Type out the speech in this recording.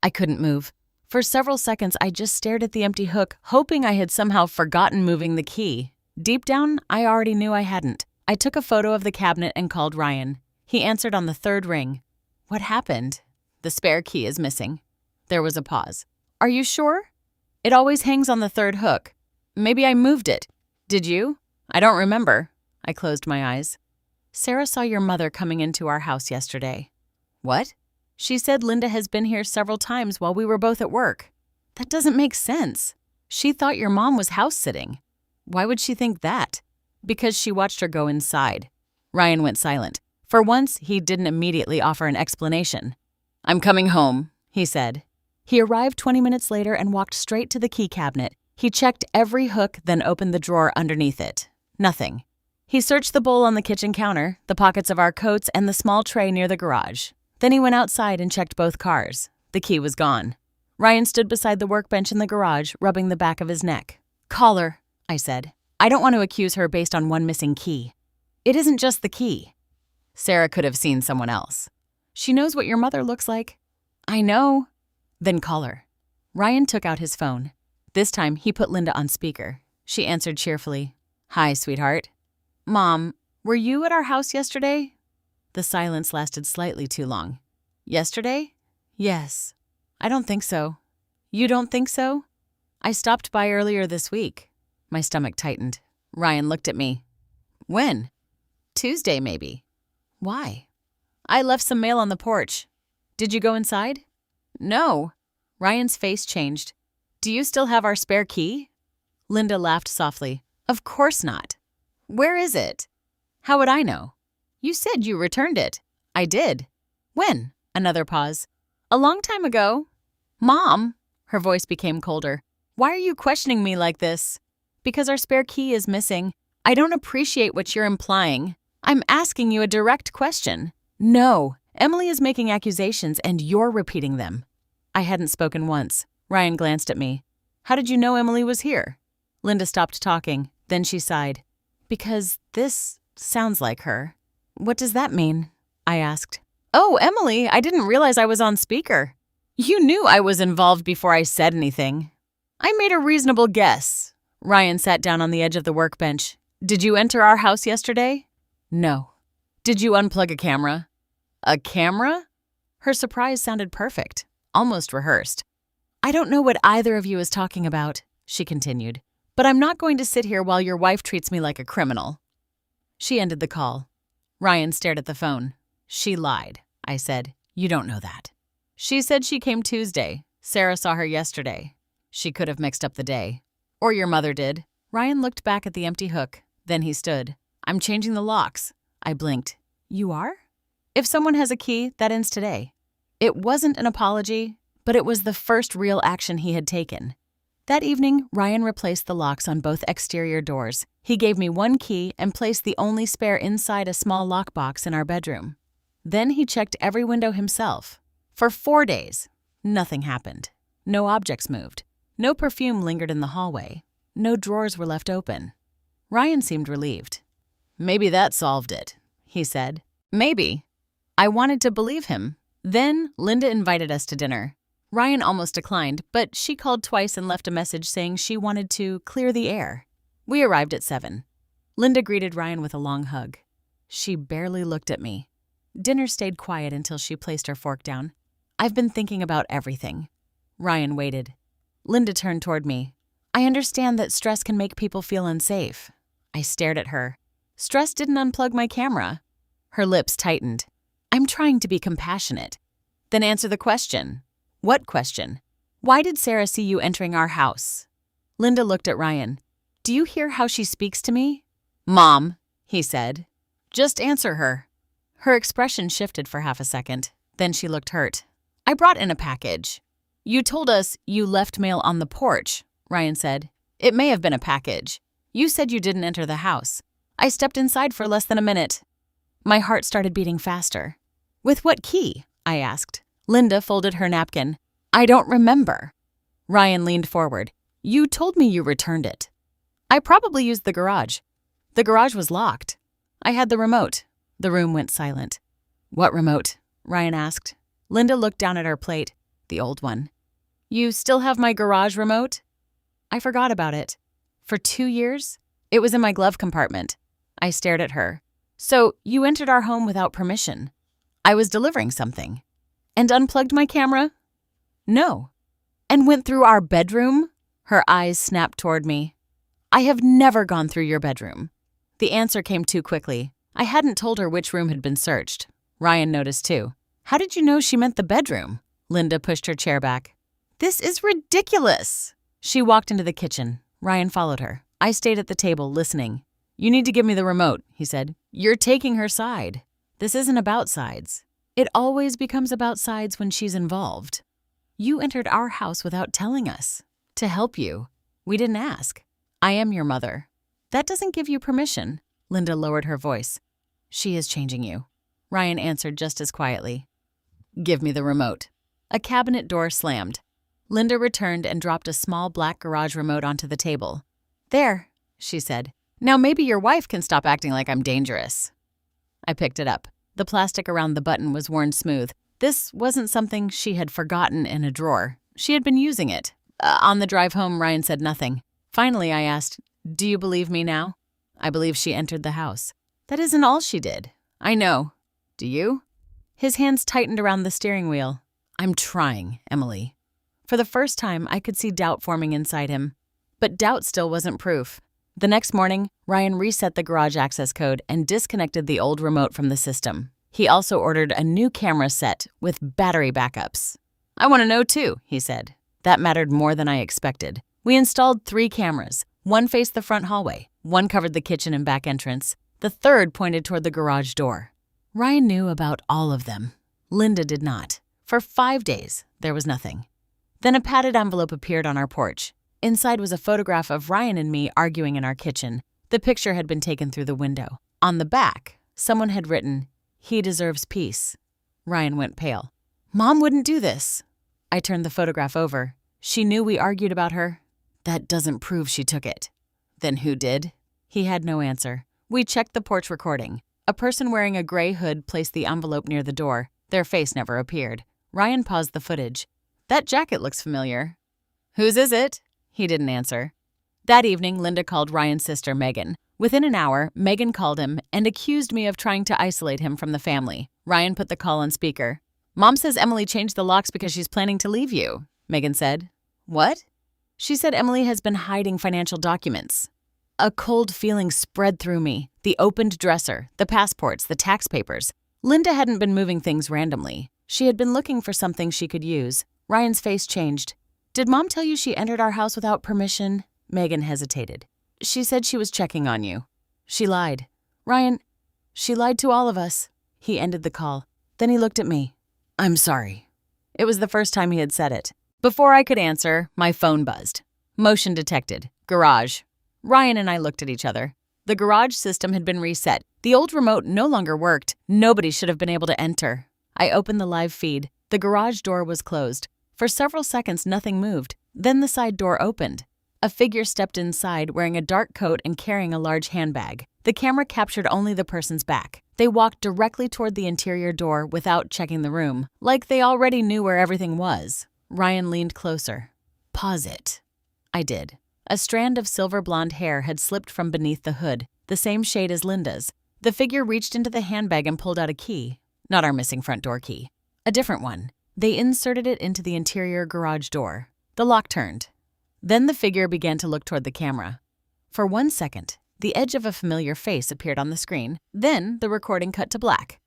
I couldn't move. For several seconds, I just stared at the empty hook, hoping I had somehow forgotten moving the key. Deep down, I already knew I hadn't. I took a photo of the cabinet and called Ryan. He answered on the third ring. What happened? The spare key is missing. There was a pause. Are you sure? It always hangs on the third hook. Maybe I moved it. Did you? I don't remember. I closed my eyes. Sarah saw your mother coming into our house yesterday. What? She said Linda has been here several times while we were both at work. That doesn't make sense. She thought your mom was house-sitting. Why would she think that? Because she watched her go inside. Ryan went silent. For once, he didn't immediately offer an explanation. I'm coming home, he said. He arrived 20 minutes later and walked straight to the key cabinet. He checked every hook, then opened the drawer underneath it. Nothing. He searched the bowl on the kitchen counter, the pockets of our coats, and the small tray near the garage. Then he went outside and checked both cars. The key was gone. Ryan stood beside the workbench in the garage, rubbing the back of his neck. Call her, I said. I don't want to accuse her based on one missing key. It isn't just the key. Sarah could have seen someone else. She knows what your mother looks like. I know. Then call her. Ryan took out his phone. This time, he put Linda on speaker. She answered cheerfully. Hi, sweetheart. Mom, were you at our house yesterday? The silence lasted slightly too long. Yesterday? Yes. I don't think so. You don't think so? I stopped by earlier this week. My stomach tightened. Ryan looked at me. When? Tuesday, maybe. Why? I left some mail on the porch. Did you go inside? No. Ryan's face changed. Do you still have our spare key? Linda laughed softly. Of course not. Where is it? How would I know? You said you returned it. I did. When? Another pause. A long time ago. Mom, her voice became colder. Why are you questioning me like this? Because our spare key is missing. I don't appreciate what you're implying. I'm asking you a direct question. No, Emily is making accusations and you're repeating them. I hadn't spoken once. Ryan glanced at me. How did you know Emily was here? Linda stopped talking. Then she sighed. Because this sounds like her. What does that mean? I asked. Oh, Emily, I didn't realize I was on speaker. You knew I was involved before I said anything. I made a reasonable guess. Ryan sat down on the edge of the workbench. Did you enter our house yesterday? No. Did you unplug a camera? A camera? Her surprise sounded perfect, almost rehearsed. I don't know what either of you is talking about, she continued, but I'm not going to sit here while your wife treats me like a criminal. She ended the call. Ryan stared at the phone. She lied, I said. You don't know that. She said she came Tuesday. Sarah saw her yesterday. She could have mixed up the day. Or your mother did. Ryan looked back at the empty hook. Then he stood. I'm changing the locks. I blinked. You are? If someone has a key, that ends today. It wasn't an apology, but it was the first real action he had taken. That evening, Ryan replaced the locks on both exterior doors. He gave me one key and placed the only spare inside a small lockbox in our bedroom. Then he checked every window himself. For 4 days, nothing happened. No objects moved. No perfume lingered in the hallway. No drawers were left open. Ryan seemed relieved. Maybe that solved it, he said. Maybe. I wanted to believe him. Then Linda invited us to dinner. Ryan almost declined, but she called twice and left a message saying she wanted to clear the air. We arrived at 7. Linda greeted Ryan with a long hug. She barely looked at me. Dinner stayed quiet until she placed her fork down. I've been thinking about everything. Ryan waited. Linda turned toward me. I understand that stress can make people feel unsafe. I stared at her. Stress didn't unplug my camera. Her lips tightened. I'm trying to be compassionate. Then answer the question. What question? Why did Sarah see you entering our house? Linda looked at Ryan. Do you hear how she speaks to me? Mom, he said. Just answer her. Her expression shifted for half a second. Then she looked hurt. I brought in a package. You told us you left mail on the porch, Ryan said. It may have been a package. You said you didn't enter the house. I stepped inside for less than a minute. My heart started beating faster. With what key? I asked. Linda folded her napkin. I don't remember. Ryan leaned forward. You told me you returned it. I probably used the garage. The garage was locked. I had the remote. The room went silent. What remote? Ryan asked. Linda looked down at her plate. The old one. You still have my garage remote? I forgot about it. For 2 years? It was in my glove compartment. I stared at her. So you entered our home without permission. I was delivering something. And unplugged my camera? No. And went through our bedroom? Her eyes snapped toward me. I have never gone through your bedroom. The answer came too quickly. I hadn't told her which room had been searched. Ryan noticed too. How did you know she meant the bedroom? Linda pushed her chair back. This is ridiculous. She walked into the kitchen. Ryan followed her. I stayed at the table, listening. You need to give me the remote, he said. You're taking her side. This isn't about sides. It always becomes about sides when she's involved. You entered our house without telling us. To help you. We didn't ask. I am your mother. That doesn't give you permission. Linda lowered her voice. She is changing you. Ryan answered just as quietly. Give me the remote. A cabinet door slammed. Linda returned and dropped a small black garage remote onto the table. There, she said. Now maybe your wife can stop acting like I'm dangerous. I picked it up. The plastic around the button was worn smooth. This wasn't something she had forgotten in a drawer. She had been using it. On the drive home, Ryan said nothing. Finally, I asked, do you believe me now? I believe she entered the house. That isn't all she did. I know. Do you? His hands tightened around the steering wheel. I'm trying, Emily. For the first time, I could see doubt forming inside him. But doubt still wasn't proof. The next morning, Ryan reset the garage access code and disconnected the old remote from the system. He also ordered a new camera set with battery backups. I want to know too, he said. That mattered more than I expected. We installed 3 cameras. One faced the front hallway. One covered the kitchen and back entrance. The third pointed toward the garage door. Ryan knew about all of them. Linda did not. For 5 days, there was nothing. Then a padded envelope appeared on our porch. Inside was a photograph of Ryan and me arguing in our kitchen. The picture had been taken through the window. On the back, someone had written, "He deserves peace." Ryan went pale. Mom wouldn't do this. I turned the photograph over. She knew we argued about her. That doesn't prove she took it. Then who did? He had no answer. We checked the porch recording. A person wearing a gray hood placed the envelope near the door. Their face never appeared. Ryan paused the footage. That jacket looks familiar. Whose is it? He didn't answer. That evening, Linda called Ryan's sister, Megan. Within an hour, Megan called him and accused me of trying to isolate him from the family. Ryan put the call on speaker. Mom says Emily changed the locks because she's planning to leave you, Megan said. What? She said Emily has been hiding financial documents. A cold feeling spread through me. The opened dresser, the passports, the tax papers. Linda hadn't been moving things randomly. She had been looking for something she could use. Ryan's face changed. Did Mom tell you she entered our house without permission? Megan hesitated. She said she was checking on you. She lied. Ryan, she lied to all of us. He ended the call. Then he looked at me. I'm sorry. It was the first time he had said it. Before I could answer, my phone buzzed. Motion detected. Garage. Ryan and I looked at each other. The garage system had been reset. The old remote no longer worked. Nobody should have been able to enter. I opened the live feed. The garage door was closed. For several seconds, nothing moved. Then the side door opened. A figure stepped inside wearing a dark coat and carrying a large handbag. The camera captured only the person's back. They walked directly toward the interior door without checking the room, like they already knew where everything was. Ryan leaned closer. Pause it. I did. A strand of silver blonde hair had slipped from beneath the hood, the same shade as Linda's. The figure reached into the handbag and pulled out a key. Not our missing front door key. A different one. They inserted it into the interior garage door. The lock turned. Then the figure began to look toward the camera. For 1 second, the edge of a familiar face appeared on the screen. Then the recording cut to black.